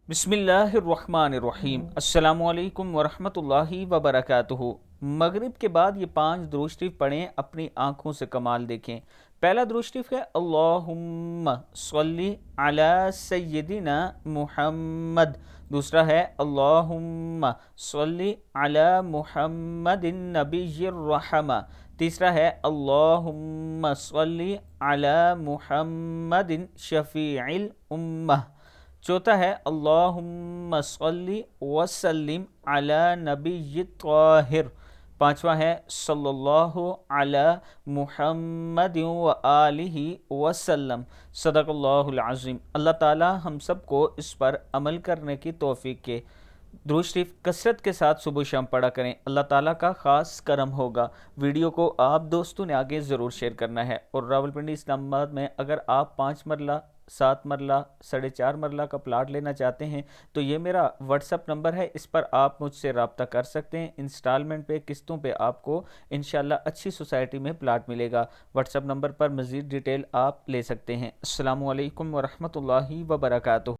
بسم اللہ الرحمن الرحیم۔ السلام علیکم ورحمۃ اللہ وبرکاتہ۔ مغرب کے بعد یہ 5 درود شریف پڑھیں، اپنی آنکھوں سے کمال دیکھیں۔ پہلا درود شریف ہے اللہم صلی علی سیدنا محمد۔ دوسرا ہے اللہم صلی علی محمد النبی الرحمہ۔ تیسرا ہے اللہم صلی علی محمد شفیع الامہ۔ چوتھا ہے اللہم صلی وسلم علی نبی طاہر۔ پانچواں ہے صلی اللہ علی محمد وآلہ وسلم۔ صدق اللہ العظیم۔ اللہ تعالی ہم سب کو اس پر عمل کرنے کی توفیق کے۔ درود شریف کثرت کے ساتھ صبح شام پڑھا کریں، اللہ تعالیٰ کا خاص کرم ہوگا۔ ویڈیو کو آپ دوستوں نے آگے ضرور شیئر کرنا ہے، اور راولپنڈی اسلام آباد میں اگر آپ 5 مرلہ 7 مرلہ 4.5 مرلہ کا پلاٹ لینا چاہتے ہیں تو یہ میرا واٹس اپ نمبر ہے، اس پر آپ مجھ سے رابطہ کر سکتے ہیں۔ انسٹالمنٹ پہ، قسطوں پہ آپ کو انشاءاللہ اچھی سوسائٹی میں پلاٹ ملے گا۔ واٹس اپ نمبر پر مزید ڈیٹیل آپ لے سکتے ہیں۔ السلام علیکم ورحمۃ اللہ وبرکاتہ۔